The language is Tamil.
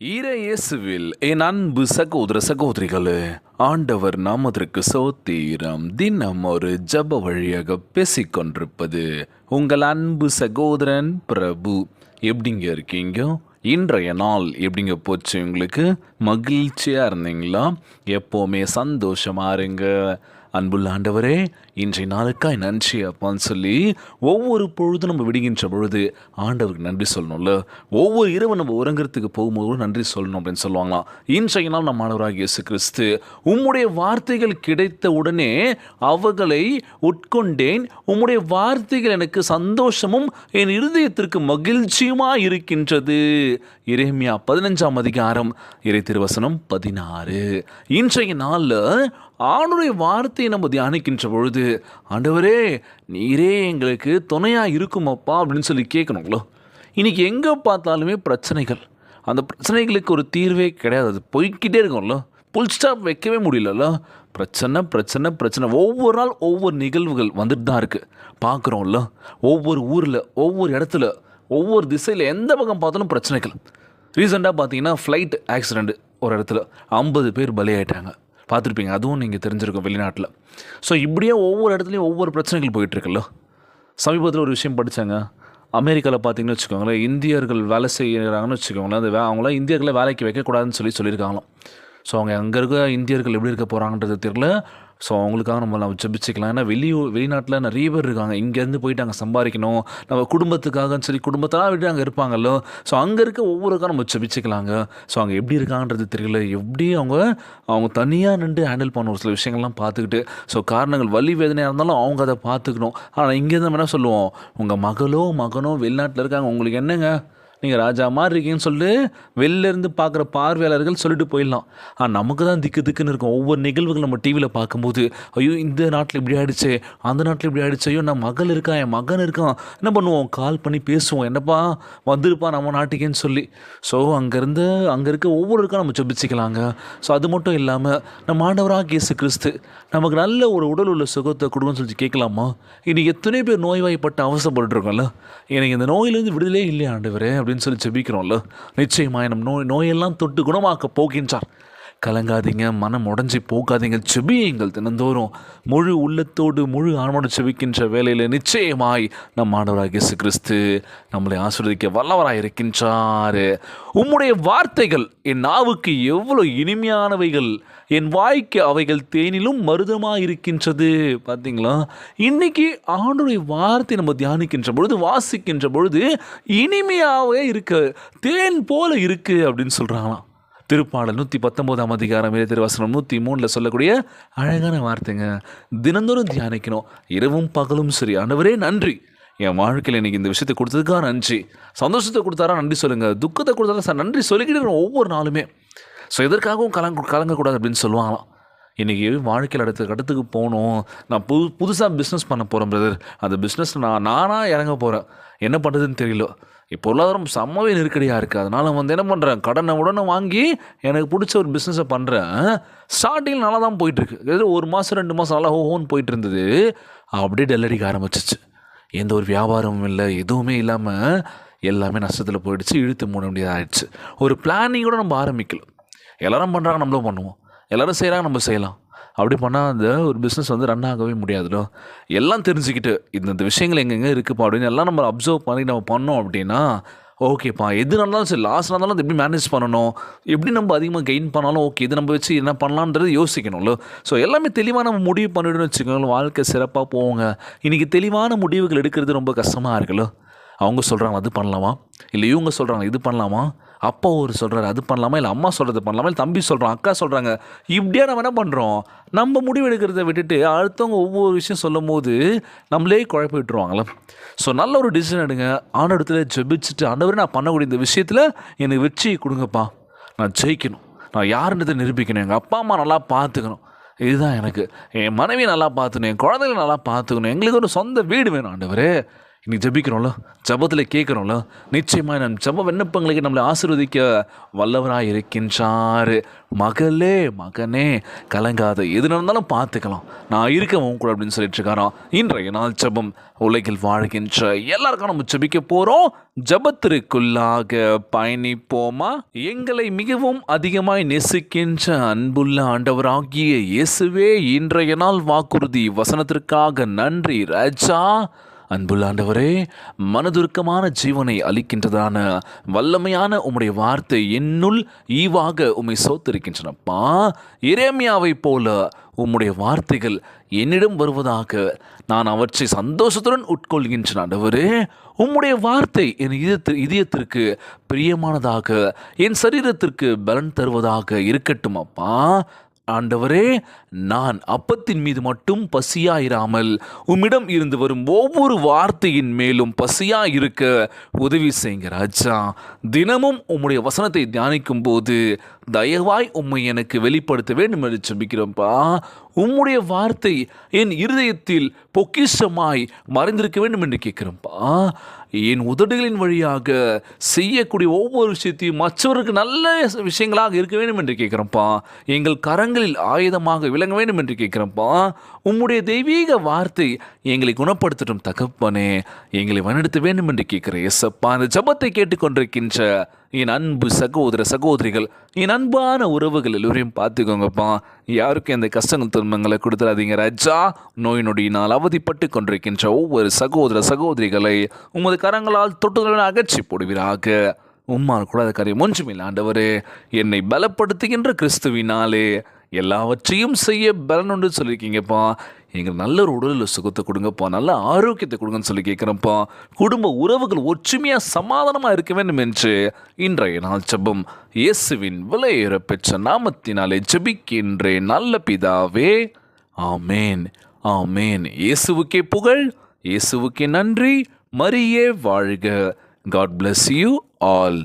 இயேசுவில் என் அன்பு சகோதர சகோதரிகளே, ஆண்டவர் நாமத்திற்கு சோத்திரம். தினம் ஒரு ஜப வழியாக பேசிக்கொண்டிருப்பது உங்கள் அன்பு சகோதரன் பிரபு. எப்படிங்க இருக்கீங்க? இன்றைய நாள் எப்படிங்க போச்சு? உங்களுக்கு மகிழ்ச்சியாக இருந்தீங்களா? எப்போவுமே சந்தோஷமாக இருங்க. அன்புள்ள ஆண்டவரே, இன்றைய நாளுக்காய் நன்றி அப்பான்னு சொல்லி ஒவ்வொரு பொழுதும் நம்ம விடுகின்ற பொழுது ஆண்டவருக்கு நன்றி சொல்லணும்ல. ஒவ்வொரு இரவு நம்ம உறங்குறதுக்கு போகும்போது நன்றி சொல்லணும் அப்படின்னு சொல்லுவாங்களாம். இன்றைய நாள் நம்ம ஆண்டவராகிய இயேசு கிறிஸ்து, உம்முடைய வார்த்தைகள் கிடைத்த உடனே அவர்களை உட்கொண்டேன். உம்முடைய வார்த்தைகள் எனக்கு சந்தோஷமும் என் இருதயத்திற்கு மகிழ்ச்சியுமாக இருக்கின்றது. எரேமியா 15ஆம் அதிகாரம் இறை திருவசனம் 16. இன்றைய நாளில் ஆண்டவருடைய வார்த்தையை நம்ம தியானிக்கின்ற பொழுது, ஆண்டவரே நீரே எங்களுக்கு துணையாக இருக்குமப்பா அப்படின்னு சொல்லி கேட்கணுங்களோ. இன்றைக்கி எங்கே பார்த்தாலுமே பிரச்சனைகள், அந்த பிரச்சனைகளுக்கு ஒரு தீர்வே கிடையாது. அது போய்கிட்டே இருக்கும்ல, புல் ஸ்டாப் வைக்கவே முடியலல்ல. பிரச்சனை பிரச்சனை பிரச்சனை, ஒவ்வொரு நாள் ஒவ்வொரு நிகழ்வுகள் வந்துட்டு தான் இருக்குது, பார்க்குறோம்ல. ஒவ்வொரு ஊரில், ஒவ்வொரு இடத்துல, ஒவ்வொரு திசையில், எந்த பக்கம் பார்த்தாலும் பிரச்சனைகள். ரீசெண்டாக பார்த்தீங்கன்னா ஃப்ளைட் ஆக்சிடெண்ட், ஒரு இடத்துல 50 பேர் பலியாயிட்டாங்க, பார்த்துருப்பீங்க. அதுவும் நீங்கள் தெரிஞ்சிருக்கும் வெளிநாட்டில். ஸோ இப்படியே ஒவ்வொரு இடத்துலையும் ஒவ்வொரு பிரச்சனைகள் போயிட்டுருக்குல்ல. சமீபத்தில் ஒரு விஷயம் படித்தாங்க. அமெரிக்காவில் பார்த்தீங்கன்னு வச்சுக்கோங்களேன், இந்தியர்கள் வேலை செய்கிறாங்கன்னு வச்சுக்கோங்களேன், அந்த அவங்களாம் இந்தியர்களை வேலைக்கு வைக்கக்கூடாதுன்னு சொல்லியிருக்காங்களாம். ஸோ அவங்க அங்கே இருக்க இந்தியர்கள் எப்படி இருக்க போகிறாங்கன்றது தெரியல. ஸோ அவங்களுக்காக நம்ம ஜெபிச்சுக்கலாம். ஏன்னா வெளிநாட்டில் நிறைய பேர் இருக்காங்க, இங்கேருந்து போயிட்டு அங்கே சம்பாதிக்கணும், நம்ம குடும்பத்துக்காகன்னு சொல்லி குடும்பத்தெல்லாம் விட்டு அங்கே இருப்பாங்கல்ல. ஸோ அங்கே இருக்க ஒவ்வொருக்காக நம்ம ஜெபிச்சுக்கலாங்க. ஸோ அங்கே எப்படி இருக்காங்கன்றது தெரியல, எப்படி அவங்க தனியாக நின்று ஹேண்டில் பண்ண ஒரு சில விஷயங்கள்லாம் பார்த்துக்கிட்டு. ஸோ காரணங்கள் வலி வேதனையாக இருந்தாலும் அவங்க அதை பார்த்துக்கணும். ஆனால் இங்கேருந்து நம்ம என்ன சொல்லுவோம், உங்கள் மகனோ வெளிநாட்டில் இருக்காங்க, உங்களுக்கு என்னங்க, நீங்கள் ராஜா மாதிரி இருக்கீங்கன்னு சொல்லிட்டு வெளிலேருந்து பார்க்குற பார்வையாளர்கள் சொல்லிட்டு போயிடலாம். ஆனால் நமக்கு தான் திக்குன்னு இருக்கும். ஒவ்வொரு நிகழ்வுகள் நம்ம டிவியில் பார்க்கும்போது, ஐயோ இந்த நாட்டில் இப்படி ஆகிடுச்சே, அந்த நாட்டில் இப்படி ஆகிடுச்சு, ஐயோ நான் மகள் இருக்கான், என் மகன் இருக்கான், என்ன பண்ணுவோம், கால் பண்ணி பேசுவோம், என்னப்பா வந்துருப்பா நம்ம நாட்டுக்கேன்னு சொல்லி. ஸோ அங்கே இருக்க ஒவ்வொருக்கா நம்ம ஜெபிச்சுக்கலாங்க. ஸோ அது மட்டும் இல்லாமல் நம்ம ஆண்டவராகிய இயேசு கிறிஸ்து நமக்கு நல்ல ஒரு உடல் உள்ள சுகத்தை கொடுங்கன்னு சொல்லி கேட்கலாமா? இன்றைக்கி எத்தனை பேர் நோய்வாய்ப்பட்டு அவசரப்பட்டுருக்கோம்ல, எனக்கு இந்த நோயிலேருந்து விடுதலே இல்லையா ஆண்டவரே அப்படின்னு சொல்லி ஜெபிக்கிறோம்ல. நிச்சயமாக நம் நோயெல்லாம் தொட்டு குணமாக்க போகின்றார். கலங்காதீங்க, மனம் உடஞ்சி போகாதீங்க, செபியுங்கள். தினந்தோறும் முழு உள்ளத்தோடு முழு ஆன்மோடு செபிக்கின்ற வேலையில் நிச்சயமாய் நம் ஆண்டவராகிய இயேசு கிறிஸ்து நம்மளை ஆசீர்வதிக்க வல்லவராக இருக்கின்றார். உம்முடைய வார்த்தைகள் என் நாவுக்கு எவ்வளோ இனிமையானவைகள், என் வாய்க்கு அவைகள் தேனிலும் மருதமாக இருக்கின்றது. பார்த்தீங்களா? இன்றைக்கி ஆண்டவருடைய வார்த்தை நம்ம தியானிக்கின்ற பொழுது, வாசிக்கின்ற பொழுது இனிமையாகவே இருக்கு, தேன் போல இருக்குது அப்படின்னு சொல்கிறாங்களாம். திருப்பாடல் 119ஆம் அதிகாரம் திருவசனம் 103 சொல்லக்கூடிய அழகான வார்த்தைங்க. தினந்தோறும் தியானிக்கணும், இரவும் பகலும் சரி. ஆண்டவரே நன்றி, என் வாழ்க்கையில் எனக்கு இந்த விஷயத்தை கொடுத்ததுக்காக நன்றி. சந்தோஷத்தை கொடுத்தாரா நன்றி சொல்லுங்கள், துக்கத்தை கொடுத்தாரா சார் நன்றி சொல்லிக்கிட்டு ஒவ்வொரு நாளுமே. ஸோ எதற்காகவும் கலங்கக்கூடாது அப்படின்னு சொல்லுவாங்களாம். இன்றைக்கி வாழ்க்கையில் அடுத்த கட்டத்துக்கு போகணும், நான் புதுசாக பிஸ்னஸ் பண்ண போகிறேன் பிரதர், அந்த பிஸ்னஸ் நானாக இறங்க போகிறேன், என்ன பண்ணுறதுன்னு தெரியல, பொருளாதாரம் செம்மவே நெருக்கடியாக இருக்குது, அதனால் என்ன பண்ணுறேன், கடனை உடனே வாங்கி எனக்கு பிடிச்ச ஒரு பிஸ்னஸை பண்ணுறேன். ஸ்டார்டிங்கில் நல்லா தான் போயிட்டுருக்கு, ஏதோ 1 மாதம் 2 மாதம் நல்லா ஹோன்னு போயிட்டு இருந்தது. அப்படியே டல்லடிக்க ஆரம்பிச்சிச்சு, எந்த ஒரு வியாபாரமும் இல்லை, எதுவுமே இல்லாமல் எல்லாமே நஷ்டத்தில் போயிடுச்சு, இழுத்து மூட முடியாது ஆயிடுச்சு. ஒரு பிளானிங்கோட நம்ம ஆரம்பிக்கல, எல்லோரும் பண்ணுறாங்க நம்மளும் பண்ணுவோம், எல்லோரும் செய்கிறாங்க நம்ம செய்யலாம். அப்படி பண்ணால் அந்த ஒரு பிஸ்னஸ் ரன் ஆகவே முடியாதுല്ലോ. எல்லாம் தெரிஞ்சுக்கிட்டு இந்த விஷயங்கள் எங்கெங்கே இருக்குப்பா அப்படின்னு எல்லாம் நம்ம அப்சர்வ் பண்ணி நம்ம பண்ணோம் அப்படின்னா, ஓகேப்பா எது நடந்தாலும் சரி, லாஸ் நடந்தாலும் அதை எப்படி மேனேஜ் பண்ணணும், எப்படி நம்ம அதிகமாக கெயின் பண்ணாலும் ஓகே, இது நம்ம வச்சு என்ன பண்ணலான்றது யோசிக்கணும்ல. ஸோ எல்லாமே தெளிவாக நம்ம முடிவு பண்ணிவிடுன்னு வச்சுக்கோங்க, வாழ்க்கை சிறப்பாக போவோங்க. இன்றைக்கி தெளிவான முடிவுகள் எடுக்கிறது ரொம்ப கஷ்டமாக இருக்குல்ல. அவங்க சொல்கிறாங்க அது பண்ணலாமா, இல்லை இவங்க சொல்கிறாங்க இது பண்ணலாமா, அப்பா ஒரு சொல்கிறாரு அது பண்ணலாமா, இல்லை அம்மா சொல்கிறது பண்ணலாமா, இல்லை தம்பி சொல்கிறான், அக்கா சொல்கிறாங்க, இப்படியா நம்ம என்ன பண்ணுறோம், நம்ம முடிவு எடுக்கிறத விட்டுட்டு அடுத்தவங்க ஒவ்வொரு விஷயம் சொல்லும் போது நம்மளே குழப்பி விட்டுருவாங்களே. ஸோ நல்ல ஒரு டிசிஷன் எடுங்க, ஆண்டவரத்தில் ஜெபிச்சுட்டு, ஆண்டவரே நான் பண்ணக்கூடிய இந்த விஷயத்தில் எனக்கு வெற்றி கொடுங்கப்பா, நான் ஜெயிக்கணும், நான் யாருன்றதை நிரூபிக்கணும், எங்கள் அப்பா அம்மா நல்லா பார்த்துக்கணும், இதுதான் எனக்கு, என் மனைவி நல்லா பார்த்துக்கணும், என் குழந்தைகளை நல்லா பார்த்துக்கணும், எங்களுக்கு ஒரு சொந்த வீடு வேணும் ஆண்டவரே, இன்னைக்கு ஜெபிக்கிறோம்ல, ஜெபத்தில் கேட்குறோம்ல, நிச்சயமாக நம் ஜெப விண்ணப்பங்களுக்கு நம்மளை ஆசீர்வதிக்க வல்லவராய் இருக்கின்றார். மகளே மகனே கலங்காத, எது நடந்தாலும் பார்த்துக்கலாம், நான் இருக்கேன் உன் கூட அப்படின்னு சொல்லிட்டு இருக்காராம். இன்றைய நாள் ஜெபம் உலகில் வாழ்கின்ற எல்லாருக்கும் நம்ம ஜெபிக்க போகிறோம். ஜெபத்திற்குள்ளாக பயணிப்போமா? எங்களை மிகவும் அதிகமாய் நேசிக்கின்ற அன்புள்ள ஆண்டவராகிய இயேசுவே, இன்றைய நாள் வாக்குறுதி வசனத்திற்காக நன்றி ராஜா. அன்புள்ள ஆண்டவரே, மனதுருக்கமான ஜீவனை அளிக்கின்றதான வல்லமையான உம்முடைய வார்த்தை என்னுள் ஈவாக உம்மை சோத்திருக்கின்றனப்பா. எரேமியாவை போல உம்முடைய வார்த்தைகள் என்னிடம் வருவதாக நான் அவற்றை சந்தோஷத்துடன் உட்கொள்கின்றன. ஆண்டவரே, உம்முடைய வார்த்தை என் இதயத்திற்கு பிரியமானதாக, என் சரீரத்திற்கு பலன் தருவதாக இருக்கட்டும் அப்பா. ஆண்டவரே, நான் அப்பத்தின் மீது மட்டும் பசியாயிராமல் உம்மிடம் இருந்து வரும் ஒவ்வொரு வார்த்தையின் மேலும் பசியாயிருக்க உதவி செய்யுங்க ராஜா. தினமும் உம்முடைய வசனத்தை தியானிக்கும் போது தயவாய் உம்மை எனக்கு வெளிப்படுத்த வேண்டும் என்று ஜெபிக்கிறோம்ப்பா. உம்முடைய வார்த்தை என் இருதயத்தில் பொக்கிஷமாய் மறைந்திருக்க வேண்டும் என்று கேட்கிறோம்ப்பா. என் உதடுகளின் வழியாக செய்யக்கூடிய ஒவ்வொரு விஷயத்தையும் மற்றவருக்கு நல்ல விஷயங்களாக இருக்க வேண்டும் என்று கேட்குறோம்ப்பா. எங்கள் கரங்களில் ஆயுதமாக விளங்க வேண்டும் என்று கேட்குறோம்ப்பா. உம்முடைய தெய்வீக வார்த்தை எங்களை குணப்படுத்தட்டும் தகப்பனே, எங்களை வழிநடத்த வேண்டும் என்று கேட்குறேன் எஸ்அப்பா. அந்த ஜெபத்தை கேட்டுக்கொண்டிருக்கின்ற என் அன்பு சகோதர சகோதரிகள், என் அன்பான உறவுகள் எல்லோரையும் பார்த்துக்கோங்கப்பா. யாருக்கும் எந்த கஷ்டங்கள் துன்பங்களை கொடுத்துடாதீங்க ராஜா. நோய் நொடியினால் அவதிப்பட்டு கொண்டிருக்கின்ற ஒவ்வொரு சகோதர சகோதரிகளை உமது கரங்களால் தொட்டுதலுடன் அகற்றி போடுவீராக. உம்மால் கூடாத காரியம் ஒன்றுமில்லை ஆண்டவரே. என்னை பலப்படுத்துகின்ற கிறிஸ்துவினாலே எல்லாவற்றையும் செய்ய பலனுண்டு சொல்லியிருக்கீங்கப்பா. எங்களுக்கு நல்ல ஒரு உடலில் சுகத்தை கொடுங்கப்பா, நல்ல ஆரோக்கியத்தை கொடுங்கன்னு சொல்லி கேட்குறப்பா. குடும்ப உறவுகள் ஒற்றுமையாக சமாதானமாக இருக்க வேண்டும் என்று இன்றைய நாள் ஜெபம் இயேசுவின் விலையேற பெற்ற நாமத்தினாலே ஜெபிக்கின்றேன் நல்ல பிதாவே, ஆமேன் ஆமேன். இயேசுவுக்கே புகழ், இயேசுவுக்கே நன்றி. மரியே வாழ்க. God bless you all.